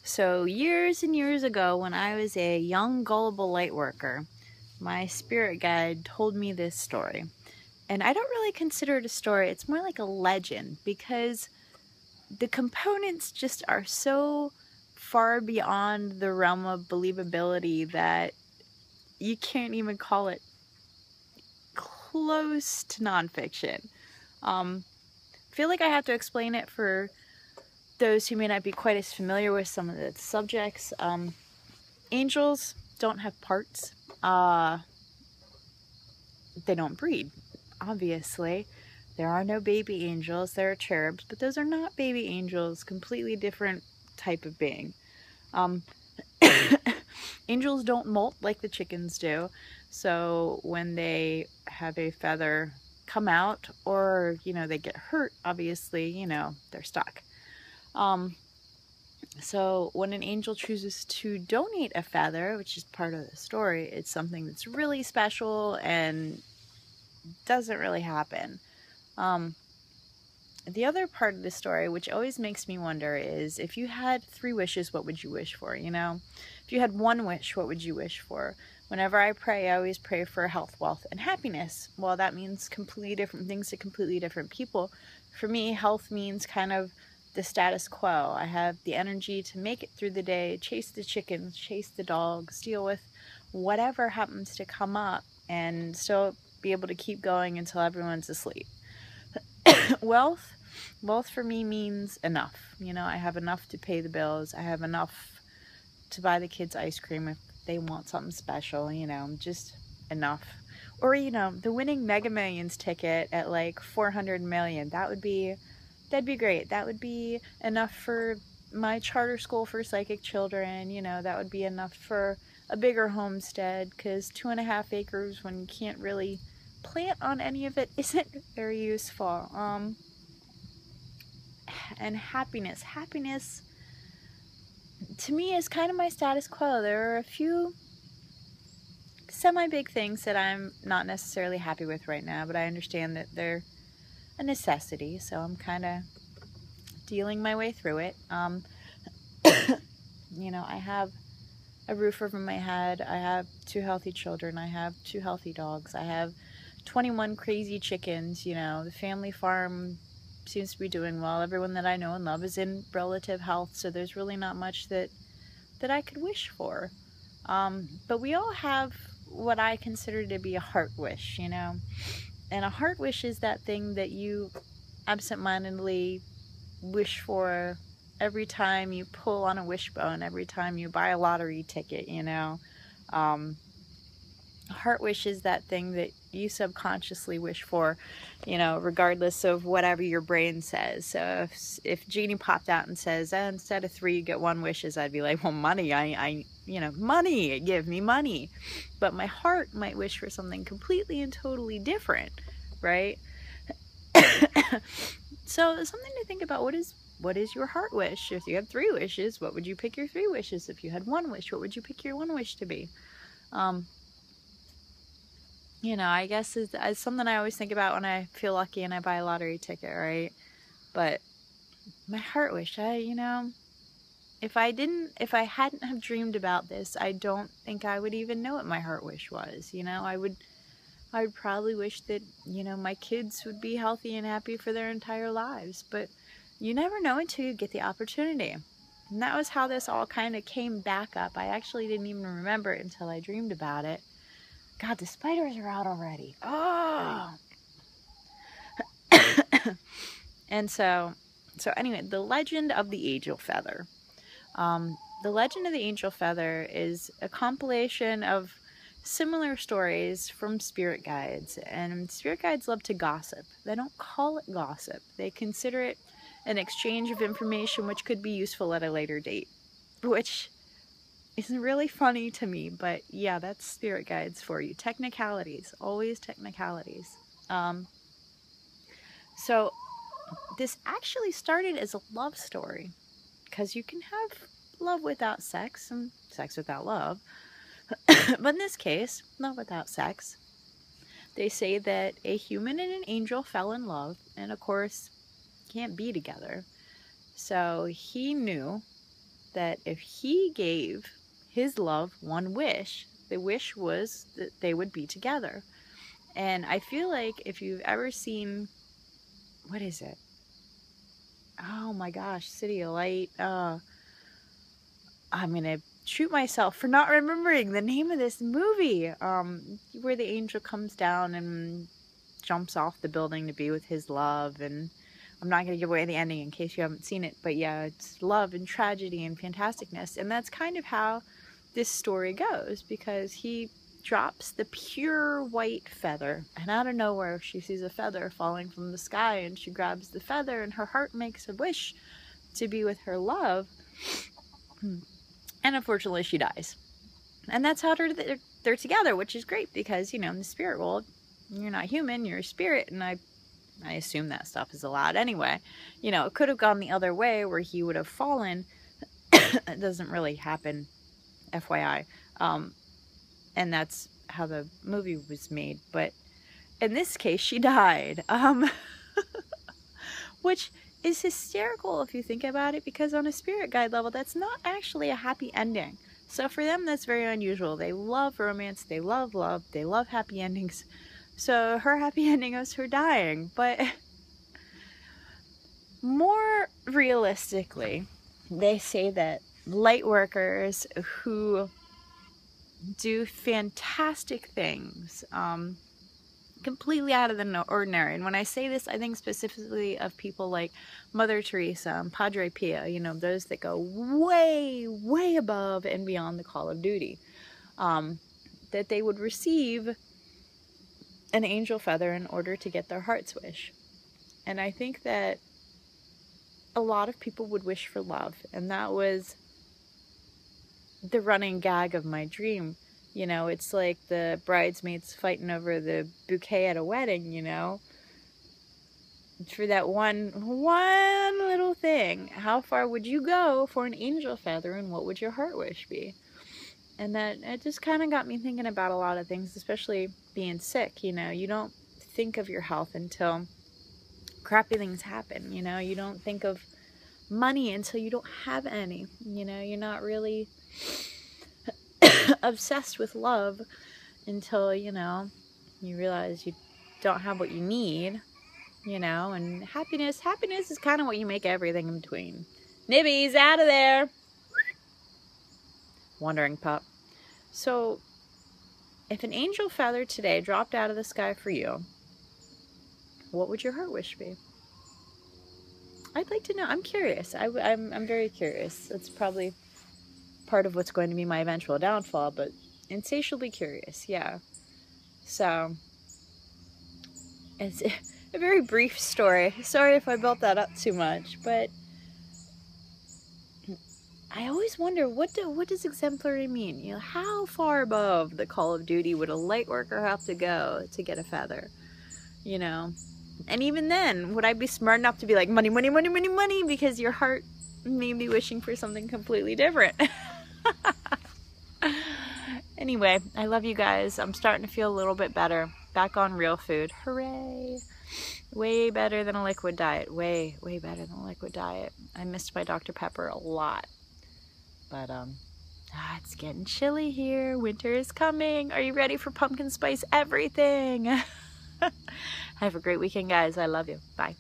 So years and years ago, when I was a young gullible light worker, my spirit guide told me this story. And I don't really consider it a story, it's more like a legend, because the components just are so far beyond the realm of believability that you can't even call it close to nonfiction. I feel like I have to explain it for those who may not be quite as familiar with some of the subjects. Angels don't have parts. They don't breed, obviously. There are no baby angels. There are cherubs, but those are not baby angels. Completely different type of being. Angels don't molt like the chickens do. So when they have a feather come out, or, you know, they get hurt, obviously, you know, they're stuck. So when an angel chooses to donate a feather, which is part of the story, it's something that's really special and doesn't really happen. The other part of the story, which always makes me wonder, is if you had 3 wishes, what would you wish for, you know? If you had 1 wish, what would you wish for? Whenever I pray, I always pray for health, wealth, and happiness. Well, that means completely different things to completely different people. For me, health means kind of the status quo. I have the energy to make it through the day, chase the chickens, chase the dogs, deal with whatever happens to come up, and still be able to keep going until everyone's asleep. Wealth for me means enough. You know, I have enough to pay the bills. I have enough to buy the kids ice cream if they want something special, you know, just enough. Or, you know, the winning Mega Millions ticket at like 400 million, that'd be great. That would be enough for my charter school for psychic children, you know, that would be enough for a bigger homestead, because 2.5 acres when you can't really plant on any of it isn't very useful. And happiness to me is kind of my status quo. There are a few semi-big things that I'm not necessarily happy with right now, but I understand that they're a necessity, so I'm kind of dealing my way through it. You know, I have a roof over my head, I have 2 healthy children, I have 2 healthy dogs, I have 21 crazy chickens, you know, the family farm seems to be doing well. Everyone that I know and love is in relative health, so there's really not much that I could wish for. But we all have what I consider to be a heart wish, you know, and a heart wish is that thing that you absentmindedly wish for every time you pull on a wishbone, every time you buy a lottery ticket, you know. Heart wish is that thing that you subconsciously wish for, you know, regardless of whatever your brain says. So if Genie popped out and says, instead of 3 you get 1 wishes, I'd be like, well, money, I you know, money, give me money. But my heart might wish for something completely and totally different, right? So something to think about. What is your heart wish? If you had 3 wishes, what would you pick your 3 wishes? If you had 1 wish, what would you pick your 1 wish to be? You know, I guess it's something I always think about when I feel lucky and I buy a lottery ticket, right? But my heart wish, you know, if I hadn't have dreamed about this, I don't think I would even know what my heart wish was. You know, I would probably wish that, you know, my kids would be healthy and happy for their entire lives. But you never know until you get the opportunity. And that was how this all kind of came back up. I actually didn't even remember it until I dreamed about it. God, the spiders are out already. Oh! And so anyway, the legend of the angel feather. The legend of the angel feather is a compilation of similar stories from spirit guides. And spirit guides love to gossip. They don't call it gossip. They consider it an exchange of information which could be useful at a later date. Which isn't really funny to me, but yeah, that's spirit guides for you. Technicalities, always technicalities. So this actually started as a love story, because you can have love without sex and sex without love. But in this case, love without sex. They say that a human and an angel fell in love, and of course can't be together. So he knew that if he gave his love one wish, the wish was that they would be together. And I feel like if you've ever seen, what is it? Oh my gosh, City of Light. I'm going to shoot myself for not remembering the name of this movie. Where the angel comes down and jumps off the building to be with his love. And I'm not going to give away the ending in case you haven't seen it. But yeah, it's love and tragedy and fantasticness. And that's kind of how this story goes, because he drops the pure white feather, and out of nowhere she sees a feather falling from the sky, and she grabs the feather, and her heart makes a wish to be with her love, and unfortunately she dies. And that's how they're together, which is great, because, you know, in the spirit world, you're not human, you're a spirit, and I assume that stuff is allowed anyway. You know, it could have gone the other way where he would have fallen. It doesn't really happen, FYI. And that's how the movie was made. But in this case, she died. Which is hysterical if you think about it, because on a spirit guide level, that's not actually a happy ending. So for them, that's very unusual. They love romance, they love love, they love happy endings. So her happy ending was her dying. But more realistically, they say that light workers who do fantastic things, completely out of the ordinary. And when I say this, I think specifically of people like Mother Teresa and Padre Pio, you know, those that go way, way above and beyond the call of duty, that they would receive an angel feather in order to get their heart's wish. And I think that a lot of people would wish for love, and that was the running gag of my dream. You know, it's like the bridesmaids fighting over the bouquet at a wedding, you know, for that one little thing. How far would you go for an angel feather, and what would your heart wish be? And that, it just kind of got me thinking about a lot of things, especially being sick. You know, you don't think of your health until crappy things happen. You know, you don't think of money until you don't have any. You know, you're not really obsessed with love until, you know, you realize you don't have what you need, you know. And happiness is kind of what you make everything in between. Nibby's out of there. Wandering pup. So if an angel feather today dropped out of the sky for you, what would your heart wish be? I'd like to know. I'm curious. I'm very curious. That's probably part of what's going to be my eventual downfall, but insatiably curious. Yeah. So it's a very brief story. Sorry if I built that up too much, but I always wonder, what does exemplary mean? You know, how far above the call of duty would a light worker have to go to get a feather? You know, and even then, would I be smart enough to be like, money, money, money, money, money, because your heart may be wishing for something completely different? Anyway, I love you guys. I'm starting to feel a little bit better. Back on real food. Hooray! Way better than a liquid diet. Way, way better than a liquid diet. I missed my Dr. Pepper a lot. But, it's getting chilly here. Winter is coming. Are you ready for pumpkin spice everything? Have a great weekend, guys. I love you. Bye.